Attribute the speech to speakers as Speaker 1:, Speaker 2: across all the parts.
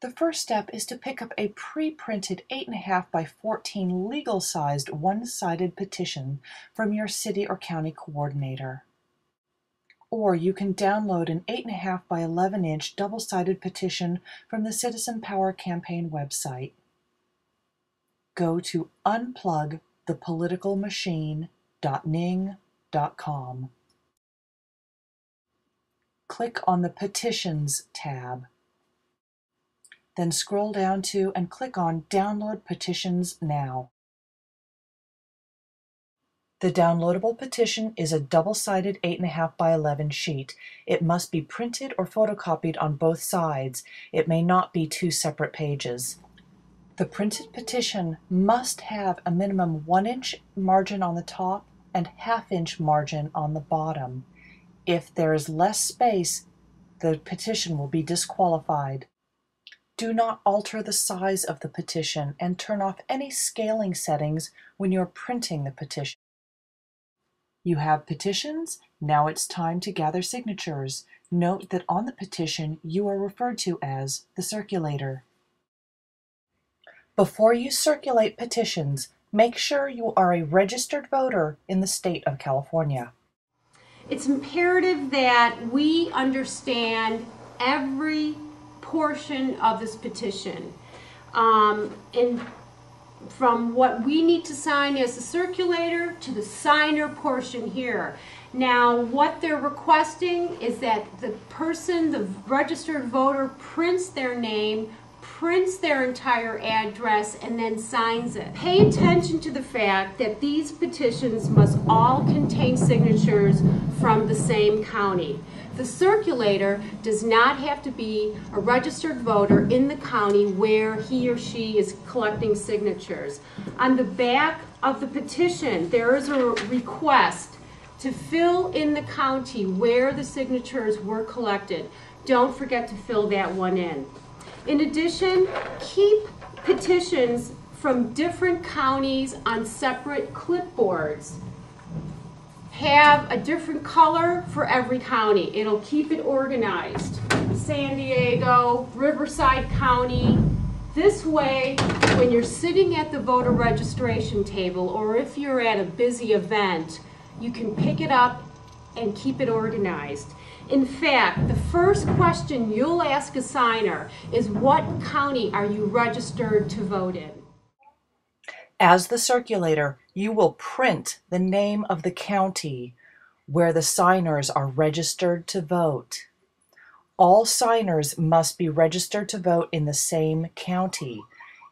Speaker 1: The first step is to pick up a pre-printed 8.5 by 14 legal-sized one-sided petition from your city or county coordinator. Or you can download an 8.5 by 11-inch double-sided petition from the Citizen Power Campaign website. Go to unplugthepoliticalmachine.ning.com. Click on the Petitions tab. Then scroll down to and click on Download Petitions Now. The downloadable petition is a double-sided 8.5 by 11 sheet. It must be printed or photocopied on both sides. It may not be two separate pages. The printed petition must have a minimum 1-inch margin on the top and half-inch margin on the bottom. If there is less space, the petition will be disqualified. Do not alter the size of the petition and turn off any scaling settings when you're printing the petition. You have petitions. Now it's time to gather signatures. Note that on the petition you are referred to as the circulator. Before you circulate petitions, make sure you are a registered voter in the state of California.
Speaker 2: It's imperative that we understand every portion of this petition. And from what we need to sign as the circulator to the signer portion here. Now, what they're requesting is that the person, the registered voter, prints their name, prints their entire address, and then signs it. Pay attention to the fact that these petitions must all contain signatures from the same county. The circulator does not have to be a registered voter in the county where he or she is collecting signatures. On the back of the petition, there is a request to fill in the county where the signatures were collected. Don't forget to fill that one in. In addition, keep petitions from different counties on separate clipboards. Have a different color for every county. It'll keep it organized. San Diego, Riverside County. This way, when you're sitting at the voter registration table or if you're at a busy event, you can pick it up and keep it organized. In fact, the first question you'll ask a signer is, what county are you registered to vote in?
Speaker 1: As the circulator, you will print the name of the county where the signers are registered to vote. All signers must be registered to vote in the same county.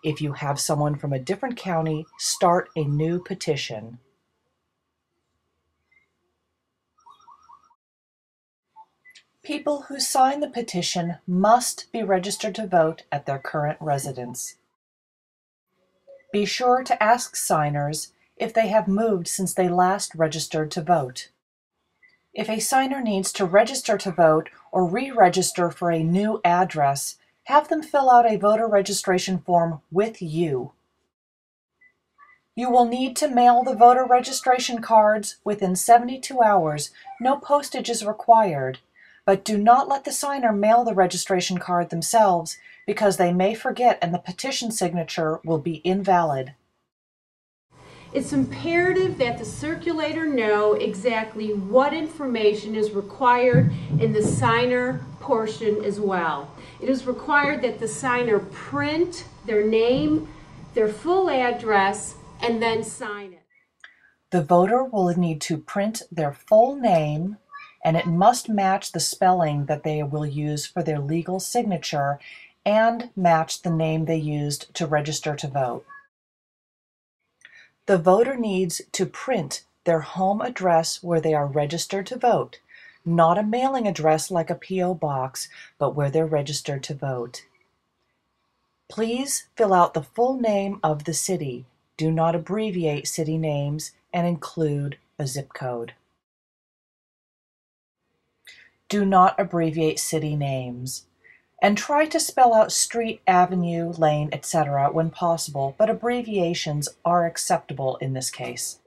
Speaker 1: If you have someone from a different county, start a new petition. People who sign the petition must be registered to vote at their current residence. Be sure to ask signers if they have moved since they last registered to vote. If a signer needs to register to vote or re-register for a new address, have them fill out a voter registration form with you. You will need to mail the voter registration cards within 72 hours. No postage is required, but do not let the signer mail the registration card themselves because they may forget and the petition signature will be invalid.
Speaker 2: It's imperative that the circulator know exactly what information is required in the signer portion as well. It is required that the signer print their name, their full address, and then sign it.
Speaker 1: The voter will need to print their full name, and it must match the spelling that they will use for their legal signature and match the name they used to register to vote. The voter needs to print their home address where they are registered to vote, not a mailing address like a P.O. box, but where they're registered to vote. Please fill out the full name of the city. Do not abbreviate city names and include a zip code. Do not abbreviate city names. And try to spell out street, avenue, lane, etc. when possible, but abbreviations are acceptable in this case.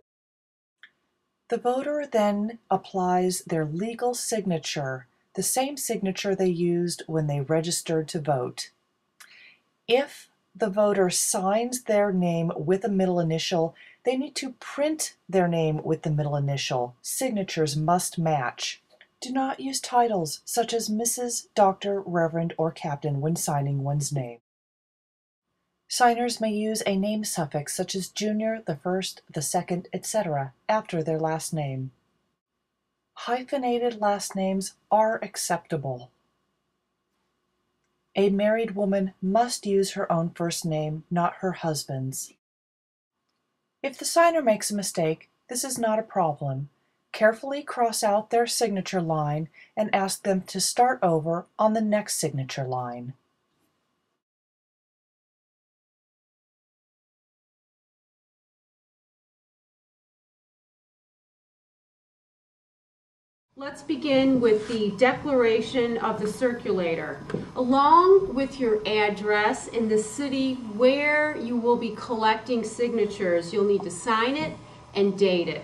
Speaker 1: The voter then applies their legal signature, the same signature they used when they registered to vote. If the voter signs their name with a middle initial, they need to print their name with the middle initial. Signatures must match. Do not use titles such as Mrs., Dr., Reverend, or Captain when signing one's name. Signers may use a name suffix such as junior, the first, the second, etc. after their last name. Hyphenated last names are acceptable. A married woman must use her own first name, not her husband's. If the signer makes a mistake, this is not a problem. Carefully cross out their signature line and ask them to start over on the next signature line.
Speaker 2: Let's begin with the declaration of the circulator, along with your address in the city where you will be collecting signatures. You'll need to sign it and date it.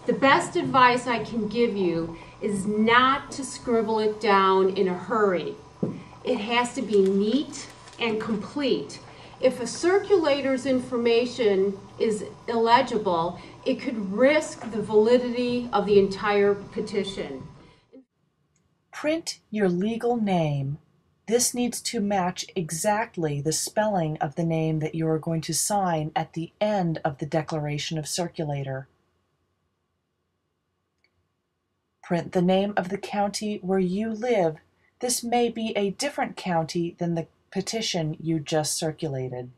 Speaker 2: The best advice I can give you is not to scribble it down in a hurry. It has to be neat and complete. If a circulator's information is illegible, it could risk the validity of the entire petition.
Speaker 1: Print your legal name. This needs to match exactly the spelling of the name that you are going to sign at the end of the declaration of circulator. Print the name of the county where you live. This may be a different county than the petition you just circulated.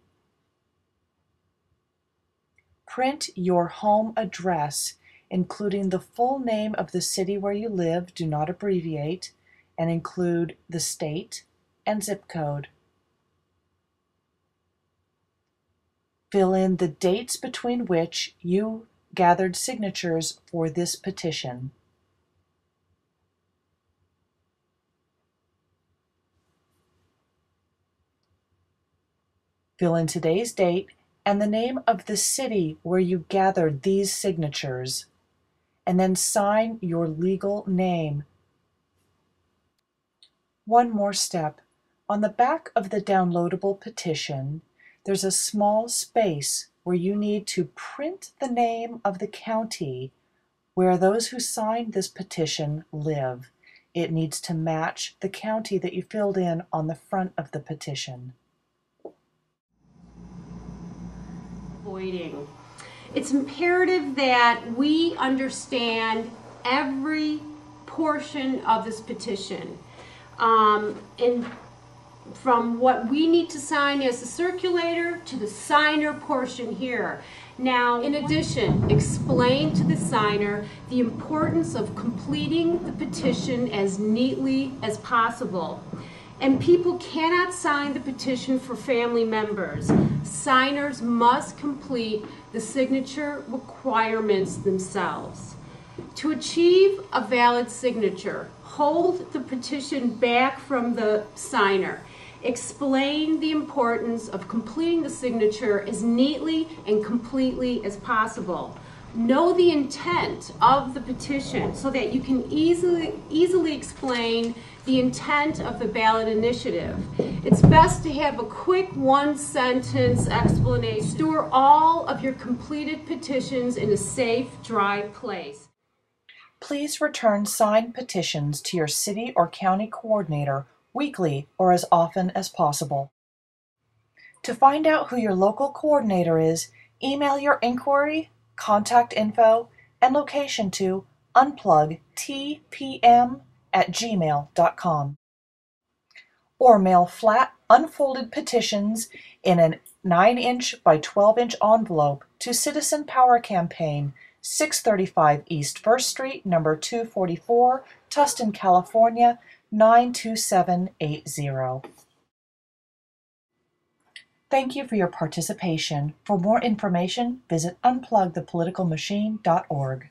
Speaker 1: Print your home address, including the full name of the city where you live, do not abbreviate, and include the state and zip code. Fill in the dates between which you gathered signatures for this petition. Fill in today's date and the name of the city where you gathered these signatures, and then sign your legal name. One more step. On the back of the downloadable petition, there's a small space where you need to print the name of the county where those who signed this petition live. It needs to match the county that you filled in on the front of the petition.
Speaker 2: It's imperative that we understand every portion of this petition. And from what we need to sign as the circulator to the signer portion here. Now, in addition, explain to the signer the importance of completing the petition as neatly as possible. And people cannot sign the petition for family members. Signers must complete the signature requirements themselves. To achieve a valid signature, hold the petition back from the signer. Explain the importance of completing the signature as neatly and completely as possible. Know the intent of the petition so that you can easily explain the intent of the ballot initiative. It's best to have a quick one-sentence explanation. Store all of your completed petitions in a safe, dry place.
Speaker 1: Please return signed petitions to your city or county coordinator weekly or as often as possible. To find out who your local coordinator is, email your inquiry, contact info, and location to unplugtpm@gmail.com. Or mail flat, unfolded petitions in a 9-inch by 12-inch envelope to Citizen Power Campaign, 635 East 1st Street, number 244, Tustin, California, 92780. Thank you for your participation. For more information, visit unplugthepoliticalmachine.org.